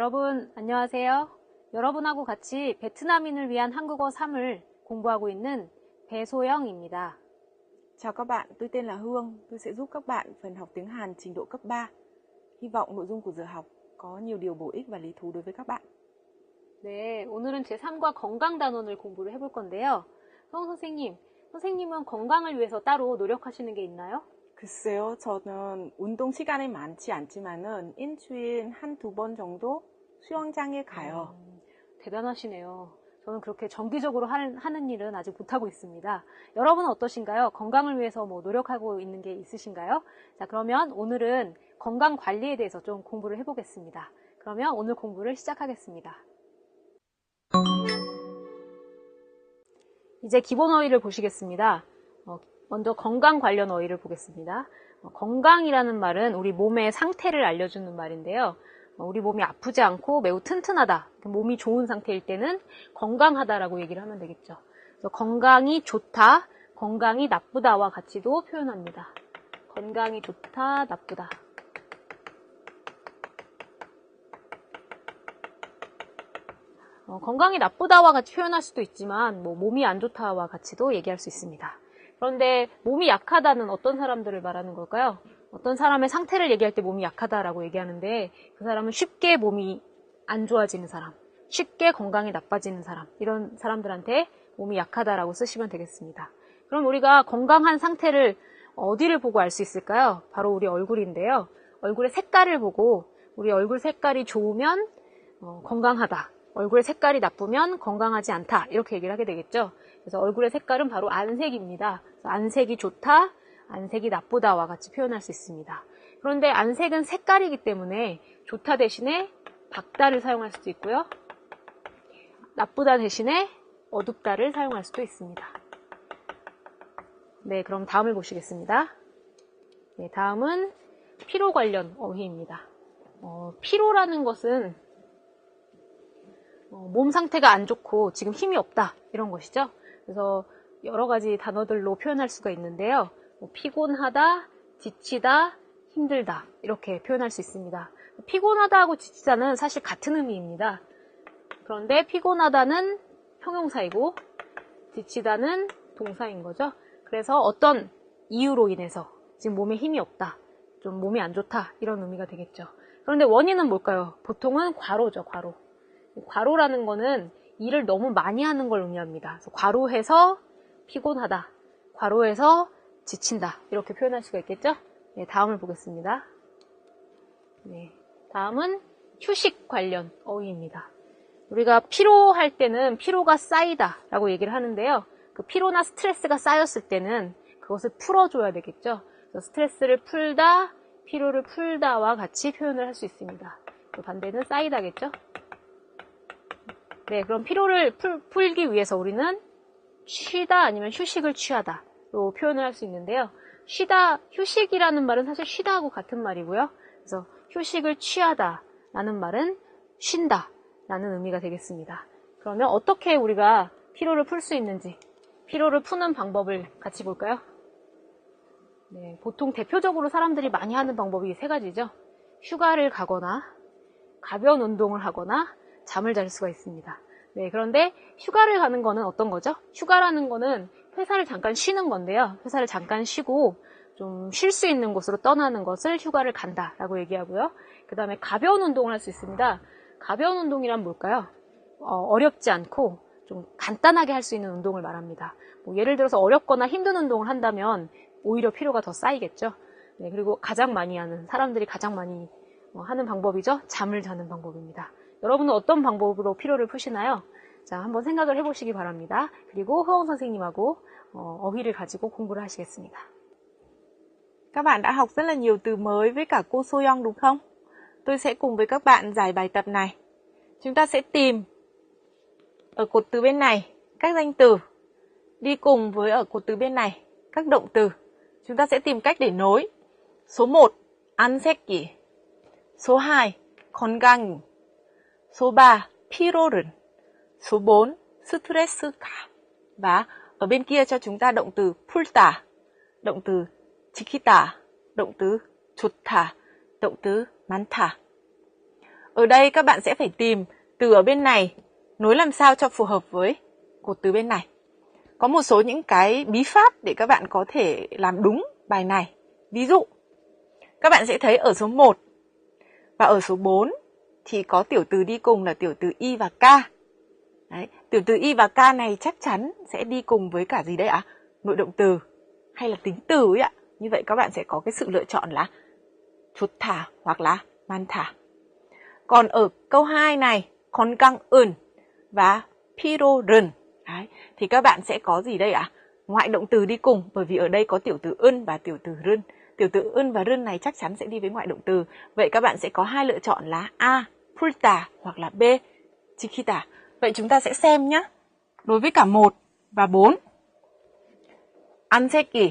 여러분 안녕하세요. 여러분하고 같이 베트남인을 위한 한국어 3을 공부하고 있는 배소영입니다. Chào các bạn, tôi tên là Hương. Tôi sẽ giúp các bạn phần học tiếng Hàn trình độ cấp 3. Hy vọng nội dung của giờ học có nhiều điều bổ ích và lý thú đối với các bạn. 네, 오늘은 제3과 건강 단원을 공부를 해볼 건데요. 선생님은 건강을 위해서 따로 노력하시는 게 있나요? 글쎄요, 저는 운동 시간이 많지 않지만은 일주일에 한두 번 정도 수영장에 가요. 대단하시네요. 저는 그렇게 정기적으로 하는 일은 아직 못하고 있습니다. 여러분은 어떠신가요? 건강을 위해서 노력하고 있는 게 있으신가요? 자, 그러면 오늘은 건강 관리에 대해서 좀 공부를 해보겠습니다. 그러면 오늘 공부를 시작하겠습니다. 이제 기본 어휘를 보시겠습니다. 먼저 건강 관련 어휘를 보겠습니다. 건강이라는 말은 우리 몸의 상태를 알려주는 말인데요. 우리 몸이 아프지 않고 매우 튼튼하다, 몸이 좋은 상태일 때는 건강하다라고 얘기를 하면 되겠죠. 그래서 건강이 좋다, 건강이 나쁘다와 같이도 표현합니다. 건강이 좋다, 나쁘다. 건강이 나쁘다와 같이 표현할 수도 있지만 몸이 안 좋다와 같이도 얘기할 수 있습니다. 그런데 몸이 약하다는 어떤 사람들을 말하는 걸까요? 어떤 사람의 상태를 얘기할 때 몸이 약하다라고 얘기하는데 그 사람은 쉽게 몸이 안 좋아지는 사람, 쉽게 건강이 나빠지는 사람, 이런 사람들한테 몸이 약하다라고 쓰시면 되겠습니다. 그럼 우리가 건강한 상태를 어디를 보고 알 수 있을까요? 바로 우리 얼굴인데요. 얼굴의 색깔을 보고 우리 얼굴 색깔이 좋으면 건강하다, 얼굴의 색깔이 나쁘면 건강하지 않다, 이렇게 얘기를 하게 되겠죠. 그래서 얼굴의 색깔은 바로 안색입니다. 안색이 좋다, 안색이 나쁘다와 같이 표현할 수 있습니다. 그런데 안색은 색깔이기 때문에 좋다 대신에 밝다를 사용할 수도 있고요. 나쁘다 대신에 어둡다를 사용할 수도 있습니다. 네, 그럼 다음을 보시겠습니다. 네, 다음은 피로 관련 어휘입니다. 피로라는 것은 몸 상태가 안 좋고 지금 힘이 없다, 이런 것이죠. 그래서 여러 가지 단어들로 표현할 수가 있는데요. 피곤하다, 지치다, 힘들다, 이렇게 표현할 수 있습니다. 피곤하다하고 지치다는 사실 같은 의미입니다. 그런데 피곤하다는 형용사이고 지치다는 동사인 거죠. 그래서 어떤 이유로 인해서 지금 몸에 힘이 없다, 좀 몸이 안 좋다, 이런 의미가 되겠죠. 그런데 원인은 뭘까요? 보통은 과로죠, 과로. 과로라는 거는 일을 너무 많이 하는 걸 의미합니다. 그래서 과로해서 피곤하다, 과로해서 지친다, 이렇게 표현할 수가 있겠죠? 네, 다음을 보겠습니다. 네, 다음은 휴식 관련 어휘입니다. 우리가 피로할 때는 피로가 쌓이다 라고 얘기를 하는데요. 그 피로나 스트레스가 쌓였을 때는 그것을 풀어줘야 되겠죠. 그래서 스트레스를 풀다, 피로를 풀다와 같이 표현을 할 수 있습니다. 그 반대는 쌓이다겠죠? 네, 그럼 피로를 풀기 위해서 우리는 쉬다 아니면 휴식을 취하다로 표현을 할 수 있는데요. 휴식이라는 말은 사실 쉬다하고 같은 말이고요. 그래서 휴식을 취하다라는 말은 쉰다라는 의미가 되겠습니다. 그러면 어떻게 우리가 피로를 풀 수 있는지, 피로를 푸는 방법을 같이 볼까요? 네, 보통 대표적으로 사람들이 많이 하는 방법이 3가지죠. 휴가를 가거나, 가벼운 운동을 하거나, 잠을 잘 수가 있습니다. 네, 그런데 휴가를 가는 거는 어떤 거죠? 휴가라는 거는 회사를 잠깐 쉬는 건데요. 회사를 잠깐 쉬고 좀 쉴 수 있는 곳으로 떠나는 것을 휴가를 간다라고 얘기하고요. 그 다음에 가벼운 운동을 할 수 있습니다. 가벼운 운동이란 뭘까요? 어렵지 않고 좀 간단하게 할 수 있는 운동을 말합니다. 예를 들어서 어렵거나 힘든 운동을 한다면 오히려 피로가 더 쌓이겠죠. 네, 그리고 사람들이 가장 많이 하는 방법이죠. 잠을 자는 방법입니다. 여러분은 어떤 방법으로 피로를 푸시나요? 자, 한번 생각을 해보시기 바랍니다. 그리고 허영 선생님하고 어휘를 가지고 공부를 하시겠습니다. Các bạn đã học rất là nhiều từ mới với cả cô Soyoung đúng không? Tôi sẽ cùng với các bạn giải bài tập này. Chúng ta sẽ tìm ở cột từ bên này các danh từ, đi cùng với ở cột từ bên này các động từ. Chúng ta sẽ tìm cách để nối. Số 1, 안색기. Số 2, 건강. Số 3, 피로를. Số 4, 스트레스가. Và ở bên kia cho chúng ta động từ 풀다, động từ 지키다, động từ 좋다, động từ 많다. Ở đây các bạn sẽ phải tìm từ ở bên này nối làm sao cho phù hợp với cột từ bên này. Có một số những cái bí pháp để các bạn có thể làm đúng bài này. Ví dụ, các bạn sẽ thấy ở số 1 và ở số 4 thì có tiểu từ đi cùng là tiểu từ y và k. Đấy, tiểu từ y và k này chắc chắn sẽ đi cùng với cả gì đây ạ? Nội động từ hay là tính từ ấy ạ. Như vậy các bạn sẽ có cái sự lựa chọn là 좋다 hoặc là 많다. Còn ở câu 2 này, 건강은 và 필요는. Đấy, thì các bạn sẽ có gì đây ạ? Ngoại động từ đi cùng, bởi vì ở đây có tiểu từ 은 và tiểu từ rân. Tiểu từ 은 và rân này chắc chắn sẽ đi với ngoại động từ. Vậy các bạn sẽ có hai lựa chọn là A. 풀다 hoặc là B. 지키다. Vậy chúng ta sẽ xem nhé. Đối với cả 1 và 4, 안새끼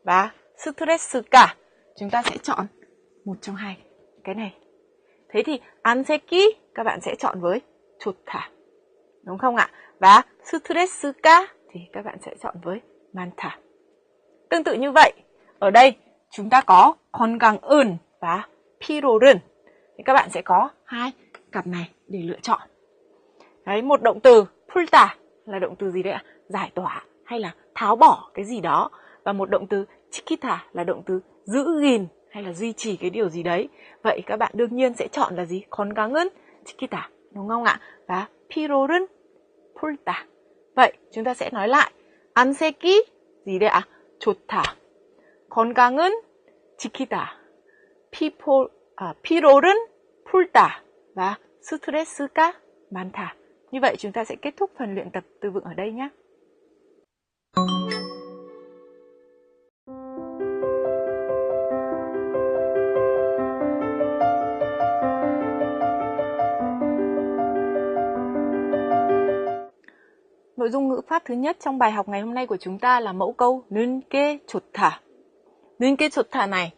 và 스트레스가, chúng ta sẽ chọn một trong hai cái này. Thế thì 안새끼 các bạn sẽ chọn với 좋다. Đúng không ạ? Và 스트레스가 thì các bạn sẽ chọn với 많다. Tương tự như vậy, ở đây chúng ta có 건강은 và 필요는. Thì các bạn sẽ có hai cặp này để lựa chọn. Đấy, một động từ 풀다 là động từ gì đấy ạ? Giải tỏa hay là tháo bỏ cái gì đó. Và một động từ 지키다 là động từ giữ gìn hay là duy trì cái điều gì đấy. Vậy các bạn đương nhiên sẽ chọn là gì? 건강은 지키다, đúng không ạ? Và 필요는 풀다. Vậy chúng ta sẽ nói lại. 안새끼 gì đây ạ? 좋다. 건강은 지키다. 필요는 풀다. Và 스트레스가 많다. Như vậy chúng ta sẽ kết thúc phần luyện tập từ vựng ở đây nhé. Nội dung ngữ pháp thứ nhất trong bài học ngày hôm nay của chúng ta là mẫu câu 는 게 좋다. 는 게 좋다 này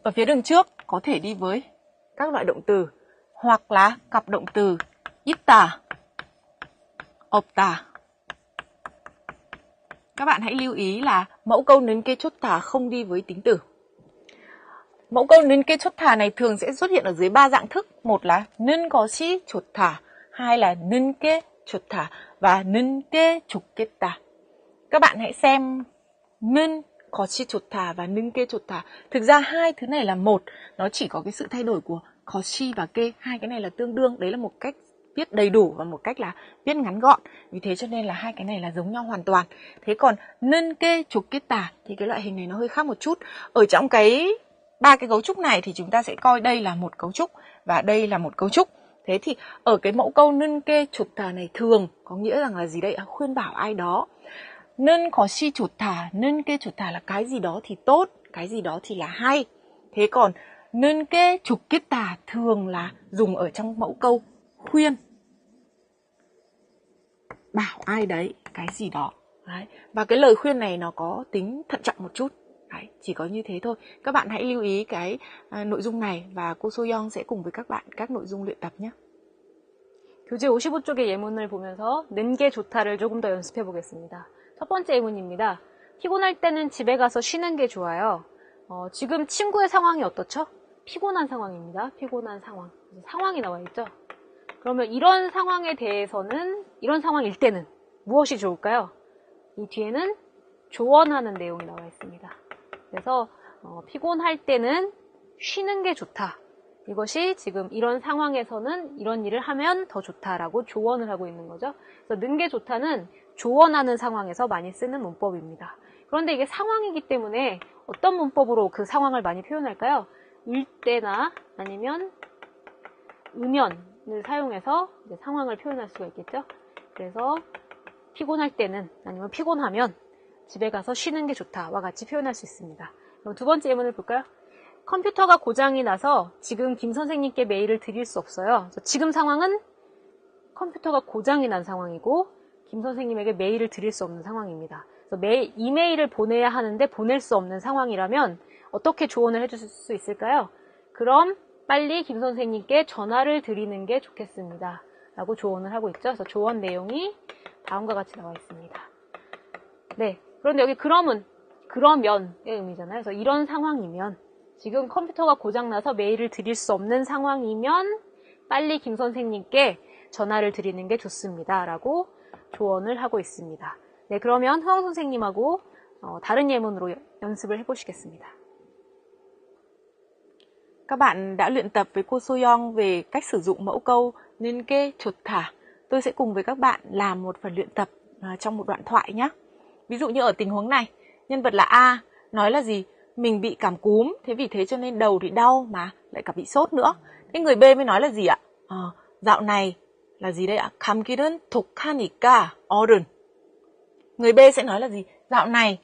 ở phía đường trước có thể đi với các loại động từ hoặc là cặp động từ 있다, 없다. Các bạn hãy lưu ý là mẫu câu 는 게 좋다 không đi với tính từ. Mẫu câu 는 게 좋다 này thường sẽ xuất hiện ở dưới 3 dạng thức. Một là 는 것이 좋다, hai là 는 게 좋다 và 는 게 좋겠다. Các bạn hãy xem 는 것이 좋다 và 는 게 좋다. Thực ra hai thứ này là một, nó chỉ có cái sự thay đổi của 것이 và 게. Hai cái này là tương đương, đấy là một cách viết đầy đủ và một cách là viết ngắn gọn. Vì thế cho nên là hai cái này là giống nhau hoàn toàn. Thế còn 는 게 좋겠다 thì cái loại hình này nó hơi khác một chút. Ở trong cái ba cái cấu trúc này thì chúng ta sẽ coi đây là một cấu trúc và đây là một cấu trúc. Thế thì ở cái mẫu câu 는 게 좋다 này thường có nghĩa rằng là gì đây? Khuyên bảo ai đó. 는 것이 좋다, 는 게 좋다 là cái gì đó thì tốt, cái gì đó thì là hay. Thế còn 는 게 좋겠다 thường là dùng ở trong mẫu câu khuyên. Bảo ai đấy cái gì đó. Đấy. Và cái lời khuyên này nó có tính thận trọng một chút. Đấy, chỉ có như thế thôi. Các bạn hãy lưu ý cái nội dung này và cô Soyoung sẽ cùng với các bạn các nội dung luyện tập nhé. 교재 55쪽의 예문을 보면서 는 게 좋다를 조금 더 연습해 보겠습니다. 첫 번째 예문입니다. 피곤할 때는 집에 가서 쉬는 게 좋아요. 지금 친구의 상황이 어떻죠? 피곤한 상황입니다. 피곤한 상황. 상황이 나와 있죠? 그러면 이런 상황에 대해서는, 이런 상황일 때는 무엇이 좋을까요? 이 뒤에는 조언하는 내용이 나와 있습니다. 그래서 피곤할 때는 쉬는 게 좋다. 이것이 지금 이런 상황에서는 이런 일을 하면 더 좋다라고 조언을 하고 있는 거죠. 그래서 는 게 좋다는 조언하는 상황에서 많이 쓰는 문법입니다. 그런데 이게 상황이기 때문에 어떤 문법으로 그 상황을 많이 표현할까요? 일 때나 아니면 음연을 사용해서 이제 상황을 표현할 수가 있겠죠. 그래서 피곤할 때는 아니면 피곤하면 집에 가서 쉬는 게 좋다와 같이 표현할 수 있습니다. 그럼 두 번째 예문을 볼까요? 컴퓨터가 고장이 나서 지금 김 선생님께 메일을 드릴 수 없어요. 그래서 지금 상황은 컴퓨터가 고장이 난 상황이고 김 선생님에게 메일을 드릴 수 없는 상황입니다. 그래서 이메일을 보내야 하는데 보낼 수 없는 상황이라면 어떻게 조언을 해주실 수 있을까요? 그럼 빨리 김 선생님께 전화를 드리는 게 좋겠습니다. 라고 조언을 하고 있죠. 그래서 조언 내용이 다음과 같이 나와 있습니다. 네, 그런데 여기 그러면의 의미잖아요. 그래서 이런 상황이면 지금 컴퓨터가 고장나서 메일을 드릴 수 없는 상황이면 빨리 김 선생님께 전화를 드리는 게 좋습니다. 라고 조언을 하고 있습니다. 네, 그러면 허영 선생님하고 다른 예문으로 연습을 해보시겠습니다. Các bạn đã luyện tập với cô Soyoung về cách sử dụng mẫu câu nên kê chột thả. Tôi sẽ cùng với các bạn làm một phần luyện tập trong một đoạn thoại nhé. Ví dụ như ở tình huống này, nhân vật là A nói là gì? Mình bị cảm cúm, thế vì thế cho nên đầu thì đau mà lại cả bị sốt nữa. Thế người B mới nói là gì ạ? Dạo này là gì đây ạ? 감기는 독하니까 어른. Người B sẽ nói là gì? Dạo này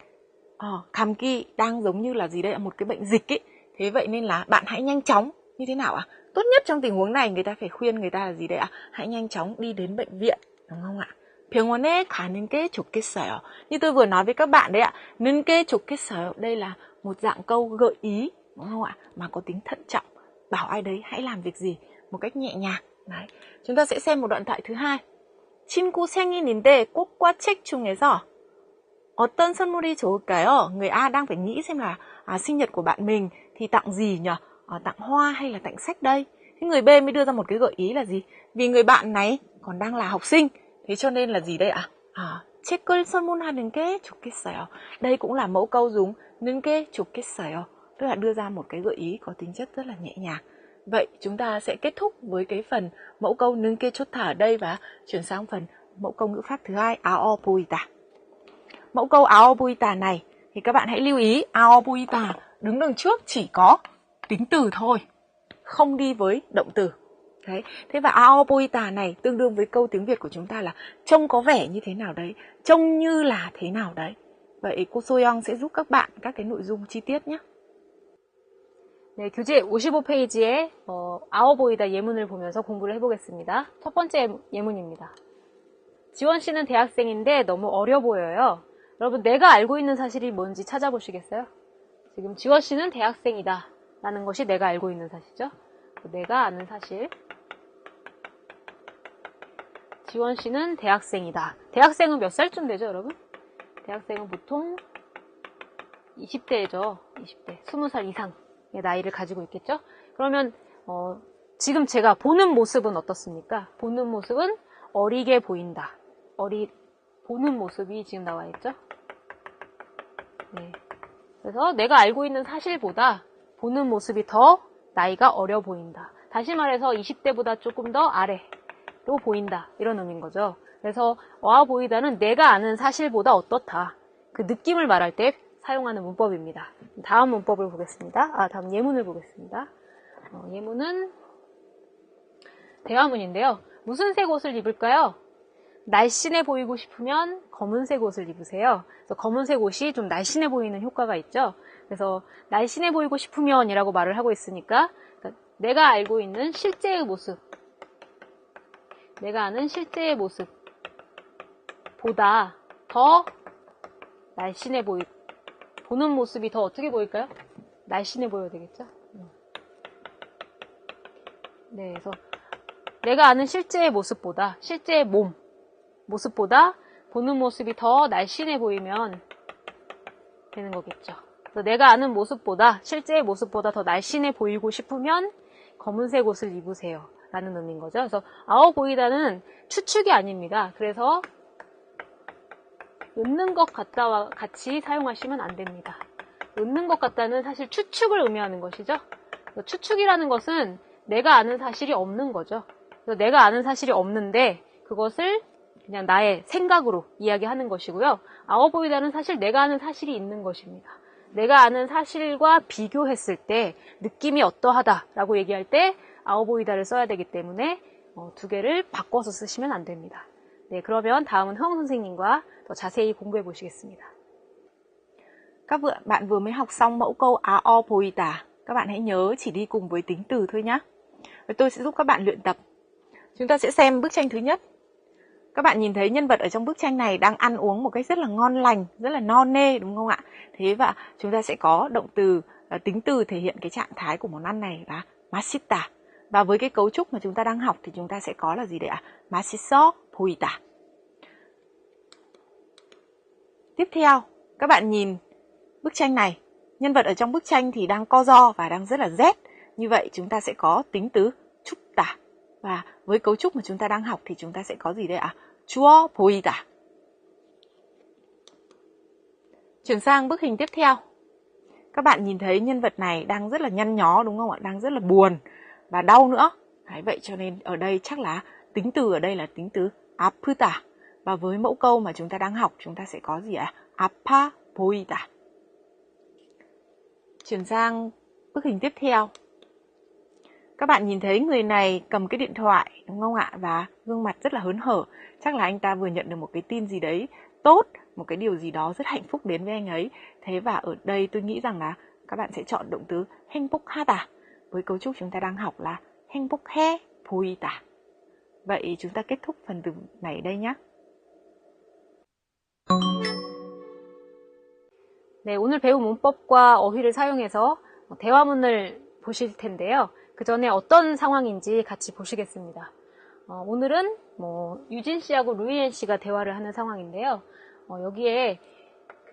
감기 đang giống như là gì đây ạ? Một cái bệnh dịch ấy. Thế vậy nên là bạn hãy nhanh chóng như thế nào ạ? Tốt nhất trong tình huống này người ta phải khuyên người ta là gì đấy ạ? Hãy nhanh chóng đi đến bệnh viện, đúng không ạ? 병원에 가는 게 좋겠어요. Như tôi vừa nói với các bạn đấy ạ, 는 게 좋겠어요. Đây là một dạng câu gợi ý, đúng không ạ? Mà có tính thận trọng, bảo ai đấy hãy làm việc gì một cách nhẹ nhàng. Đấy. Chúng ta sẽ xem một đoạn thoại thứ hai. 친구 생일인데 꽃과 책 중에서 어떤 선물이 좋을까요? Người A đang phải nghĩ xem là sinh nhật của bạn mình thì tặng gì nhỉ? Tặng hoa hay là tặng sách đây? Thế người B mới đưa ra một cái gợi ý là gì? Vì người bạn này còn đang là học sinh, thế cho nên là gì đây ạ? 책을 선물하는 게 좋겠어요. Đây cũng là mẫu câu dùng 는 게 좋겠어요. Tức là đưa ra một cái gợi ý có tính chất rất là nhẹ nhàng. Vậy chúng ta sẽ kết thúc với cái phần mẫu câu 는 게 좋다 ở đây và chuyển sang phần mẫu câu ngữ pháp thứ hai, 아어 보이다. Mẫu câu 아어 보이다 này thì các bạn hãy lưu ý 아어 보이다 đứng đằng trước chỉ có tính từ thôi, không đi với động từ. Đấy. Thế và 아어 보이다 này tương đương với câu tiếng Việt của chúng ta là trông có vẻ như thế nào đấy, trông như là thế nào đấy. Vậy cô Soyoung sẽ giúp các bạn các cái nội dung chi tiết nhé. 네, 교재 55페이지에 아워보이다 예문을 보면서 공부를 해보겠습니다. 첫 번째 예문입니다. 지원 씨는 대학생인데 너무 어려 보여요. 여러분, 내가 알고 있는 사실이 뭔지 찾아보시겠어요? 지금 지원 씨는 대학생이다 라는 것이 내가 알고 있는 사실이죠. 내가 아는 사실. 지원 씨는 대학생이다. 대학생은 몇 살쯤 되죠, 여러분? 대학생은 보통 20대죠. 20대. 20살 이상의 나이를 가지고 있겠죠? 그러면 지금 제가 보는 모습은 어떻습니까? 보는 모습은 어리게 보인다. 보는 모습이 지금 나와 있죠? 네. 그래서 내가 알고 있는 사실보다 보는 모습이 더 나이가 어려 보인다. 다시 말해서 20대보다 조금 더 아래로 보인다. 이런 의미인 거죠. 그래서 어아 보이다는 내가 아는 사실보다 어떻다. 그 느낌을 말할 때 사용하는 문법입니다. 다음 문법을 보겠습니다. 다음 예문을 보겠습니다. 예문은 대화문인데요. 무슨 색 옷을 입을까요? 날씬해 보이고 싶으면 검은색 옷을 입으세요. 그래서 검은색 옷이 좀 날씬해 보이는 효과가 있죠. 그래서 날씬해 보이고 싶으면 이라고 말을 하고 있으니까 내가 알고 있는 실제의 모습, 내가 아는 실제의 모습보다 더 날씬해 보는 모습이 더 어떻게 보일까요? 날씬해 보여야 되겠죠? 네, 그래서 내가 아는 실제의 모습보다, 실제의 모습보다 보는 모습이 더 날씬해 보이면 되는 거겠죠. 그래서 내가 아는 모습보다, 실제의 모습보다 더 날씬해 보이고 싶으면 검은색 옷을 입으세요. 라는 의미인 거죠. 그래서 아워 보이다는 추측이 아닙니다. 그래서 웃는 것 같다와 같이 사용하시면 안 됩니다. 웃는 것 같다는 사실 추측을 의미하는 것이죠. 추측이라는 것은 내가 아는 사실이 없는 거죠. 그래서 내가 아는 사실이 없는데 그것을 그냥 나의 생각으로 이야기하는 것이고요. 아워 보이다는 사실 내가 아는 사실이 있는 것입니다. 내가 아는 사실과 비교했을 때 느낌이 어떠하다라고 얘기할 때 아워 보이다를 써야 되기 때문에 두 개를 바꿔서 쓰시면 안 됩니다. 네, 그러면 다음은 허영 선생님과 더 자세히 공부해 보시겠습니다. Các bạn vừa mới học xong mẫu câu ao 보이다. Các bạn hãy nhớ chỉ đi cùng với tính từ thôi nhé. Tôi sẽ giúp các bạn luyện tập. Chúng ta sẽ xem bức tranh thứ nhất. Các bạn nhìn thấy nhân vật ở trong bức tranh này đang ăn uống một cách rất là ngon lành, rất là no nê, đúng không ạ? Thế và chúng ta sẽ có động từ, tính từ thể hiện cái trạng thái của món ăn này là 맛있다. Và với cái cấu trúc mà chúng ta đang học thì chúng ta sẽ có là gì đấy ạ? 맛있어 보이다. Tiếp theo, các bạn nhìn bức tranh này. Nhân vật ở trong bức tranh thì đang co ro và đang rất là rét. Như vậy chúng ta sẽ có tính từ 춥다. Và với cấu trúc mà chúng ta đang học thì chúng ta sẽ có gì đây ạ? Chúa 보이다. Chuyển sang bức hình tiếp theo. Các bạn nhìn thấy nhân vật này đang rất là nhăn nhó đúng không ạ? Đang rất là buồn và đau nữa. Đấy, vậy cho nên ở đây chắc là tính từ ở đây là tính từ 아프다. Và với mẫu câu mà chúng ta đang học chúng ta sẽ có gì ạ? 아파 보이다. Chuyển sang bức hình tiếp theo. Các bạn nhìn thấy người này cầm cái điện thoại đúng không ạ? Và gương mặt rất là hớn hở. Chắc là anh ta vừa nhận được một cái tin gì đấy tốt, một cái điều gì đó rất hạnh phúc đến với anh ấy. Thế và ở đây tôi nghĩ rằng là các bạn sẽ chọn động từ 행복하다. Với cấu trúc chúng ta đang học là 행복해 보이다. Vậy chúng ta kết thúc phần từ này ở đây nhé. 네, 오늘 배운 문법과 어휘를 사용해서 대화문을 보실 텐데요. 그 전에 어떤 상황인지 같이 보시겠습니다. 오늘은 유진 씨하고 루이엔 씨가 대화를 하는 상황인데요. 여기에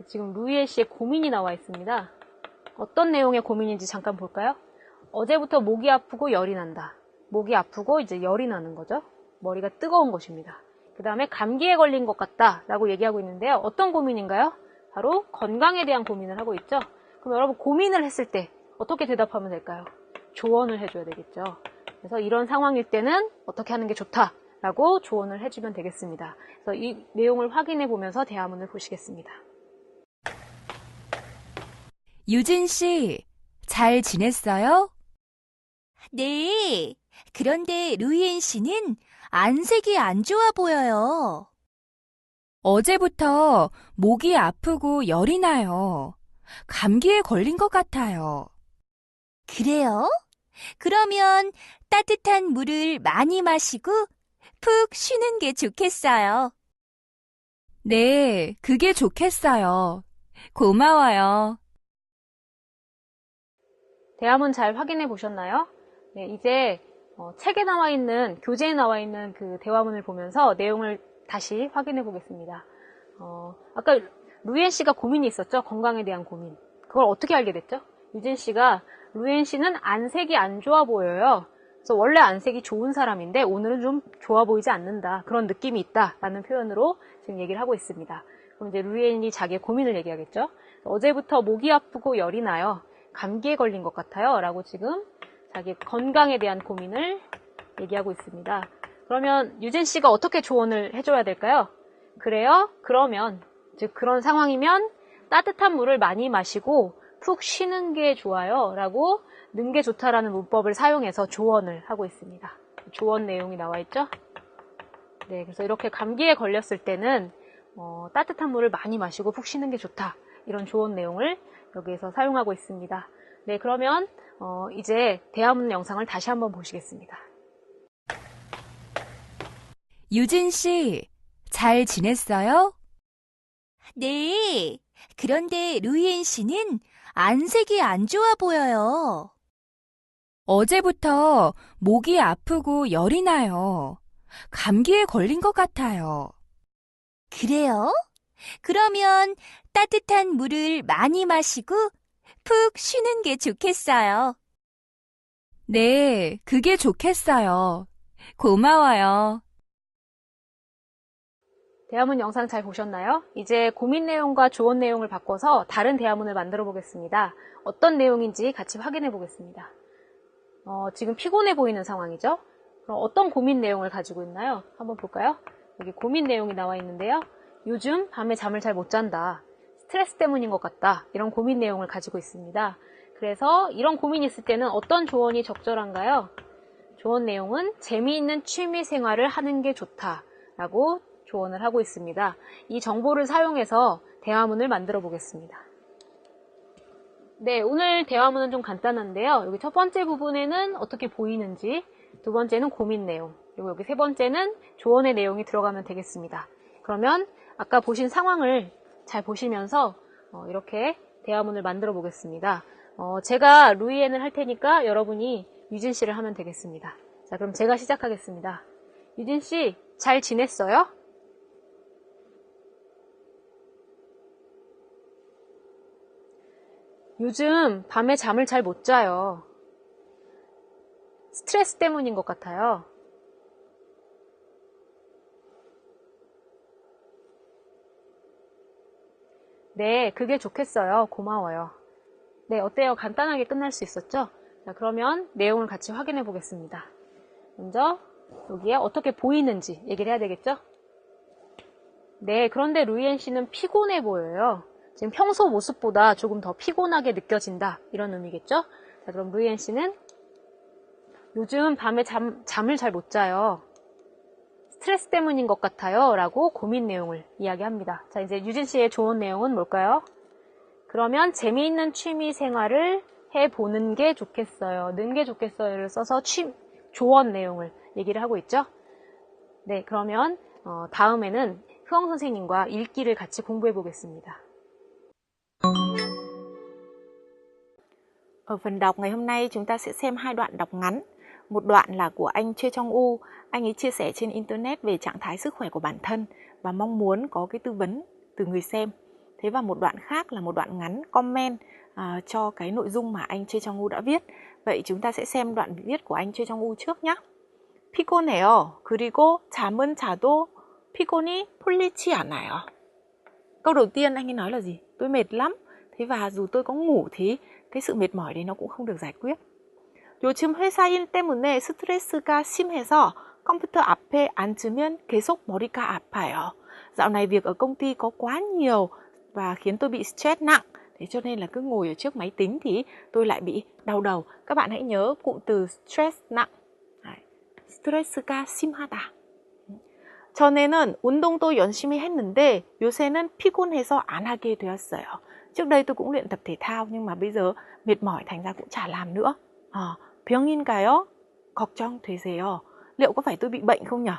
지금 루이엔 씨의 고민이 나와 있습니다. 어떤 내용의 고민인지 잠깐 볼까요? 어제부터 목이 아프고 열이 난다. 목이 아프고 이제 열이 나는 거죠. 머리가 뜨거운 것입니다. 그 다음에 감기에 걸린 것 같다 라고 얘기하고 있는데요. 어떤 고민인가요? 바로 건강에 대한 고민을 하고 있죠. 그럼 여러분 고민을 했을 때 어떻게 대답하면 될까요? 조언을 해줘야 되겠죠. 그래서 이런 상황일 때는 어떻게 하는 게 좋다라고 조언을 해주면 되겠습니다. 그래서 이 내용을 확인해 보면서 대화문을 보시겠습니다. 유진 씨, 잘 지냈어요? 네. 그런데 루이엔 씨는 안색이 안 좋아 보여요. 어제부터 목이 아프고 열이 나요. 감기에 걸린 것 같아요. 그래요? 그러면 따뜻한 물을 많이 마시고 푹 쉬는 게 좋겠어요. 네, 그게 좋겠어요. 고마워요. 대화문 잘 확인해 보셨나요? 네, 이제 책에 나와 있는, 교재에 나와 있는 그 대화문을 보면서 내용을 다시 확인해 보겠습니다. 아까 루이엔 씨가 고민이 있었죠? 건강에 대한 고민. 그걸 어떻게 알게 됐죠? 유진 씨가 루이엔 씨는 안색이 안 좋아 보여요. 그래서 원래 안색이 좋은 사람인데 오늘은 좀 좋아 보이지 않는다. 그런 느낌이 있다. 라는 표현으로 지금 얘기를 하고 있습니다. 그럼 이제 루이엔이 자기의 고민을 얘기하겠죠? 어제부터 목이 아프고 열이 나요. 감기에 걸린 것 같아요. 라고 지금 자기 건강에 대한 고민을 얘기하고 있습니다. 그러면 유진 씨가 어떻게 조언을 해줘야 될까요? 그래요? 그러면, 즉 그런 상황이면 따뜻한 물을 많이 마시고 푹 쉬는 게 좋아요. 라고 는 게 좋다라는 문법을 사용해서 조언을 하고 있습니다. 조언 내용이 나와 있죠? 네, 그래서 이렇게 감기에 걸렸을 때는 따뜻한 물을 많이 마시고 푹 쉬는 게 좋다. 이런 조언 내용을 여기에서 사용하고 있습니다. 네, 그러면 이제 대화문 영상을 다시 한번 보시겠습니다. 유진 씨, 잘 지냈어요? 네. 그런데 루이엔 씨는 안색이 안 좋아 보여요. 어제부터 목이 아프고 열이 나요. 감기에 걸린 것 같아요. 그래요? 그러면 따뜻한 물을 많이 마시고 푹 쉬는 게 좋겠어요. 네, 그게 좋겠어요. 고마워요. 대화문 영상 잘 보셨나요? 이제 고민 내용과 조언 내용을 바꿔서 다른 대화문을 만들어 보겠습니다. 어떤 내용인지 같이 확인해 보겠습니다. 지금 피곤해 보이는 상황이죠? 그럼 어떤 고민 내용을 가지고 있나요? 한번 볼까요? 여기 고민 내용이 나와 있는데요. 요즘 밤에 잠을 잘 못 잔다. 스트레스 때문인 것 같다. 이런 고민 내용을 가지고 있습니다. 그래서 이런 고민이 있을 때는 어떤 조언이 적절한가요? 조언 내용은 재미있는 취미 생활을 하는 게 좋다라고 조언을 하고 있습니다. 이 정보를 사용해서 대화문을 만들어 보겠습니다. 네, 오늘 대화문은 좀 간단한데요. 여기 첫 번째 부분에는 어떻게 보이는지, 두 번째는 고민 내용, 그리고 여기 세 번째는 조언의 내용이 들어가면 되겠습니다. 그러면 아까 보신 상황을 잘 보시면서 이렇게 대화문을 만들어 보겠습니다. 제가 루이엔을 할 테니까 여러분이 유진 씨를 하면 되겠습니다. 자, 그럼 제가 시작하겠습니다. 유진 씨, 잘 지냈어요? 요즘 밤에 잠을 잘 못 자요. 스트레스 때문인 것 같아요. 네, 그게 좋겠어요. 고마워요. 네, 어때요? 간단하게 끝날 수 있었죠? 자, 그러면 내용을 같이 확인해 보겠습니다. 먼저 여기에 어떻게 보이는지 얘기를 해야 되겠죠? 네, 그런데 루이엔 씨는 피곤해 보여요. 지금 평소 모습보다 조금 더 피곤하게 느껴진다. 이런 의미겠죠? 자, 그럼 루이엔 씨는 요즘 밤에 잠을 잘 못 자요. 스트레스 때문인 것 같아요. 라고 고민 내용을 이야기합니다. 자, 이제 유진 씨의 조언 내용은 뭘까요? 그러면 재미있는 취미 생활을 해보는 게 좋겠어요. 는 게 좋겠어요를 써서 조언 내용을 얘기를 하고 있죠. 네, 그러면 다음에는 흐엉 선생님과 읽기를 같이 공부해 보겠습니다. Ở phần đọc ngày hôm nay chúng ta sẽ xem hai đoạn đọc ngắn. Một đoạn là của anh Choi Chong-u, anh ấy chia sẻ trên internet về trạng thái sức khỏe của bản thân và mong muốn có cái tư vấn từ người xem. Thế và một đoạn khác là một đoạn ngắn comment cho cái nội dung mà anh Choi Chong-u đã viết. Vậy chúng ta sẽ xem đoạn viết của anh Choi Chong-u trước nhé. 피곤해요. 그리고 잠은 자도 피곤이 풀리지 않아요. Câu đầu tiên anh ấy nói là gì? Tôi mệt lắm. Thế và dù tôi có ngủ thì cái sự mệt mỏi đấy nó cũng không được giải quyết. 요즘 회사 일 때문에 스트레스가 심해서 컴퓨터 앞에 앉으면 계속 머리가 아파요. Dạo này việc ở công ty có quá nhiều và khiến tôi bị stress nặng. Thế cho nên là cứ ngồi ở trước máy tính thì tôi lại bị đau đầu. Các bạn hãy nhớ cụm từ stress nặng. 스트레스가 심하다. 전에는 운동도 열심히 했는데 요새는 피곤해서 안 하게 되었어요. Trước đây tôi cũng luyện tập thể thao nhưng mà bây giờ mệt mỏi thành ra cũng chả làm nữa. 병인가요? 걱정 되세요. Liệu có phải tôi bị bệnh không nhỉ?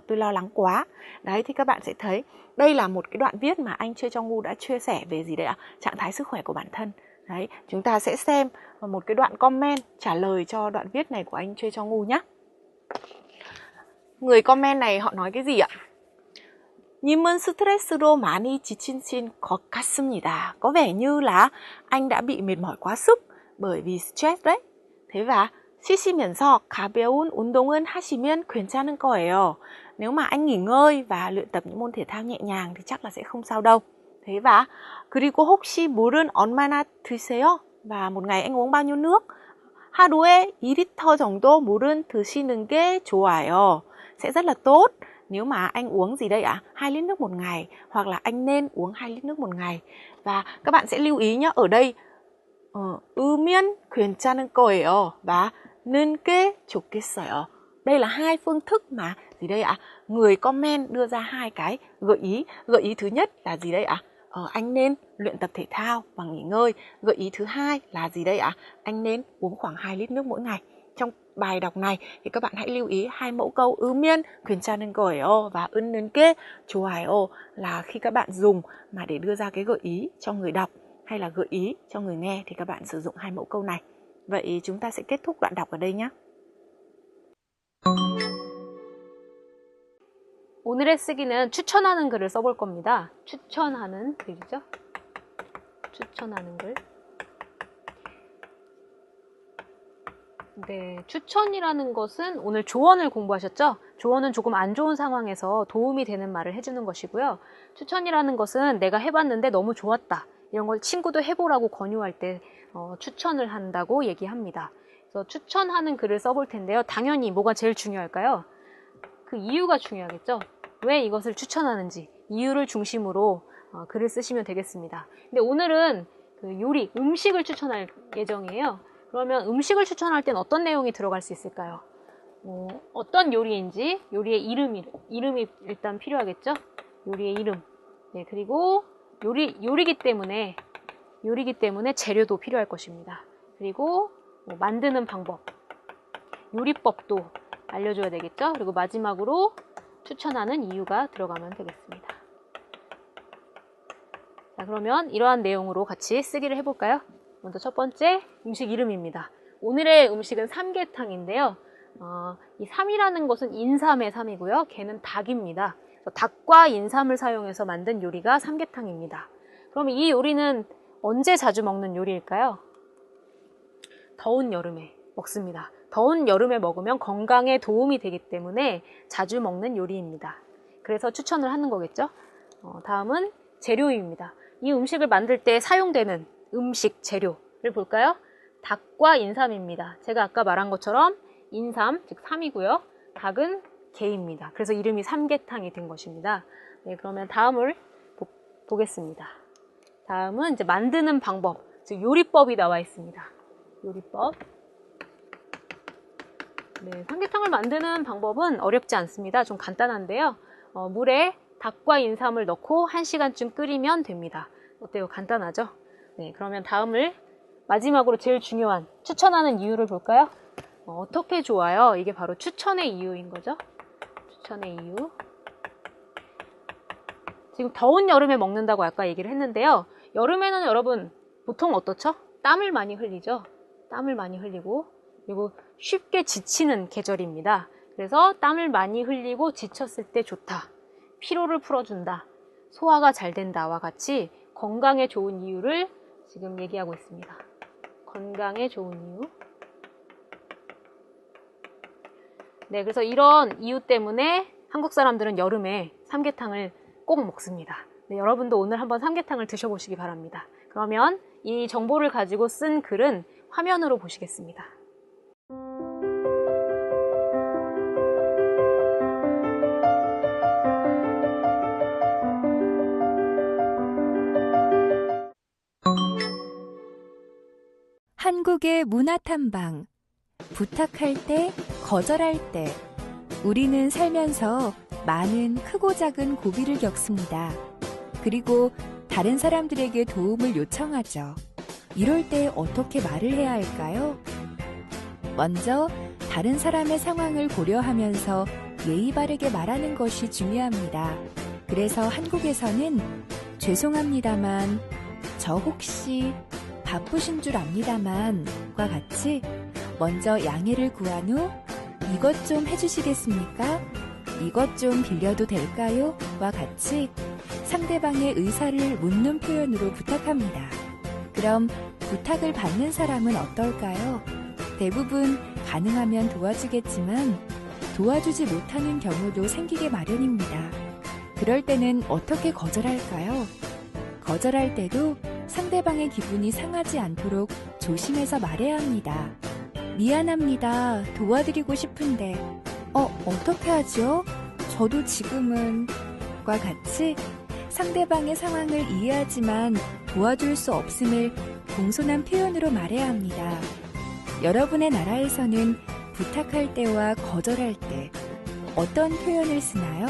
Tôi lo lắng quá. Đấy thì các bạn sẽ thấy đây là một cái đoạn viết mà anh Choi Chong-u đã chia sẻ về gì đấy ạ? Trạng thái sức khỏe của bản thân. Đấy, chúng ta sẽ xem một cái đoạn comment trả lời cho đoạn viết này của anh Choi Chong-u nhé. Người comment này họ nói cái gì ạ? 님은 스트레스로 많이 지치신 것 같습니다. Có vẻ như là anh đã bị mệt mỏi quá sức bởi vì stress đấy. Thế và 쉬시면서 가벼운 운동은 하시면 괜찮을 거예요. Nếu mà anh nghỉ ngơi và luyện tập những môn thể thao nhẹ nhàng thì chắc là sẽ không sao đâu. Thế và 그리고 혹시 물은 얼마나 드세요? Và một ngày anh uống bao nhiêu nước? 하루에 2리터 정도 물은 드시는 게 좋아요. Sẽ rất là tốt nếu mà anh uống gì đây ạ? 2 lít nước một ngày, hoặc là anh nên uống 2 lít nước một ngày. Và các bạn sẽ lưu ý nhé, ở đây 으면 괜찮은 거예요 và 는 게 좋겠어요. Đây là hai phương thức mà gì đây ạ? Người comment đưa ra hai cái gợi ý. Gợi ý thứ nhất là gì đây ạ? Anh nên luyện tập thể thao và nghỉ ngơi. Gợi ý thứ hai là gì đây ạ? Anh nên uống khoảng 2 lít nước mỗi ngày. Trong bài đọc này thì các bạn hãy lưu ý hai mẫu câu 으면 괜찮은 거예요 và 는 게 좋아요 là khi các bạn dùng mà để đưa ra cái gợi ý cho người đọc hay là gợi ý cho người nghe thì các bạn sử dụng hai mẫu câu này. Vậy chúng ta sẽ kết thúc đoạn đọc ở đây nhé. 오늘의 쓰기는 추천하는 글을 써볼 겁니다. 추천하는 글이죠. 추천하는 글. 네, 추천이라는 것은 오늘 조언을 공부하셨죠? 조언은 조금 안 좋은 상황에서 도움이 되는 말을 해주는 것이고요. 추천이라는 것은 내가 해봤는데 너무 좋았다. 이런 걸 친구도 해보라고 권유할 때 추천을 한다고 얘기합니다. 그래서 추천하는 글을 써볼 텐데요. 당연히 뭐가 제일 중요할까요? 그 이유가 중요하겠죠? 왜 이것을 추천하는지 이유를 중심으로 글을 쓰시면 되겠습니다. 근데 오늘은 그 요리, 음식을 추천할 예정이에요. 그러면 음식을 추천할 땐 어떤 내용이 들어갈 수 있을까요? 어떤 요리인지 요리의 이름이 일단 필요하겠죠? 요리의 이름. 네, 그리고 요리기 때문에 재료도 필요할 것입니다. 그리고 만드는 방법, 요리법도 알려줘야 되겠죠? 그리고 마지막으로 추천하는 이유가 들어가면 되겠습니다. 자, 그러면 이러한 내용으로 같이 쓰기를 해볼까요? 먼저 첫 번째, 음식 이름입니다. 오늘의 음식은 삼계탕인데요. 이 삼이라는 것은 인삼의 삼이고요. 개는 닭입니다. 닭과 인삼을 사용해서 만든 요리가 삼계탕입니다. 그럼 이 요리는 언제 자주 먹는 요리일까요? 더운 여름에 먹습니다. 더운 여름에 먹으면 건강에 도움이 되기 때문에 자주 먹는 요리입니다. 그래서 추천을 하는 거겠죠? 다음은 재료입니다. 이 음식을 만들 때 사용되는 음식 재료를 볼까요? 닭과 인삼입니다. 제가 아까 말한 것처럼 인삼, 즉 삼이고요. 닭은 게입니다. 그래서 이름이 삼계탕이 된 것입니다. 네, 그러면 다음을 보겠습니다. 다음은 이제 만드는 방법, 즉 요리법이 나와 있습니다. 요리법. 네, 삼계탕을 만드는 방법은 어렵지 않습니다. 좀 간단한데요. 물에 닭과 인삼을 넣고 1시간쯤 끓이면 됩니다. 어때요? 간단하죠? 네, 그러면 다음을 마지막으로 제일 중요한 추천하는 이유를 볼까요? 어떻게 좋아요? 이게 바로 추천의 이유인 거죠. 추천의 이유. 지금 더운 여름에 먹는다고 아까 얘기를 했는데요. 여름에는 여러분 보통 어떻죠? 땀을 많이 흘리죠. 땀을 많이 흘리고 그리고 쉽게 지치는 계절입니다. 그래서 땀을 많이 흘리고 지쳤을 때 좋다. 피로를 풀어준다. 소화가 잘 된다와 같이 건강에 좋은 이유를 지금 얘기하고 있습니다. 건강에 좋은 이유. 네, 그래서 이런 이유 때문에 한국 사람들은 여름에 삼계탕을 꼭 먹습니다. 네, 여러분도 오늘 한번 삼계탕을 드셔보시기 바랍니다. 그러면 이 정보를 가지고 쓴 글은 화면으로 보시겠습니다. 한국의 문화탐방. 부탁할 때, 거절할 때. 우리는 살면서 많은 크고 작은 고비를 겪습니다. 그리고 다른 사람들에게 도움을 요청하죠. 이럴 때 어떻게 말을 해야 할까요? 먼저 다른 사람의 상황을 고려하면서 예의 바르게 말하는 것이 중요합니다. 그래서 한국에서는 죄송합니다만, 저 혹시 바쁘신 줄 압니다만 과 같이 먼저 양해를 구한 후 이것 좀 해주시겠습니까? 이것 좀 빌려도 될까요? 와 같이 상대방의 의사를 묻는 표현으로 부탁합니다. 그럼 부탁을 받는 사람은 어떨까요? 대부분 가능하면 도와주겠지만 도와주지 못하는 경우도 생기게 마련입니다. 그럴 때는 어떻게 거절할까요? 거절할 때도 상대방의 기분이 상하지 않도록 조심해서 말해야 합니다. 미안합니다. 도와드리고 싶은데. 어떻게 하죠? 저도 지금은 과 같이 상대방의 상황을 이해하지만 도와줄 수 없음을 공손한 표현으로 말해야 합니다. 여러분의 나라에서는 부탁할 때와 거절할 때 어떤 표현을 쓰나요?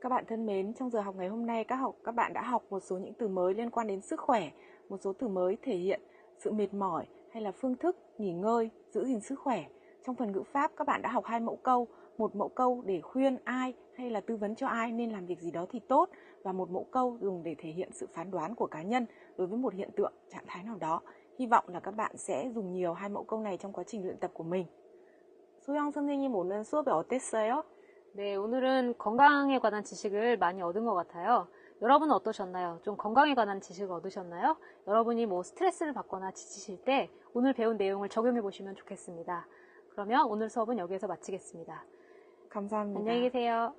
Các bạn thân mến, trong giờ học ngày hôm nay các bạn đã học một số những từ mới liên quan đến sức khỏe, một số từ mới thể hiện sự mệt mỏi hay là phương thức nghỉ ngơi, giữ gìn sức khỏe. Trong phần ngữ pháp các bạn đã học 2 mẫu câu, một mẫu câu để khuyên ai hay là tư vấn cho ai nên làm việc gì đó thì tốt và một mẫu câu dùng để thể hiện sự phán đoán của cá nhân đối với một hiện tượng, trạng thái nào đó. Hy vọng là các bạn sẽ dùng nhiều 2 mẫu câu này trong quá trình luyện tập của mình. 소영 선생님 오늘 수업이 어땠어요? 네, 오늘은 건강에 관한 지식을 많이 얻은 것 같아요. 여러분은 어떠셨나요? 좀 건강에 관한 지식을 얻으셨나요? 여러분이 뭐 스트레스를 받거나 지치실 때 오늘 배운 내용을 적용해 보시면 좋겠습니다. 그러면 오늘 수업은 여기에서 마치겠습니다. 감사합니다. 안녕히 계세요.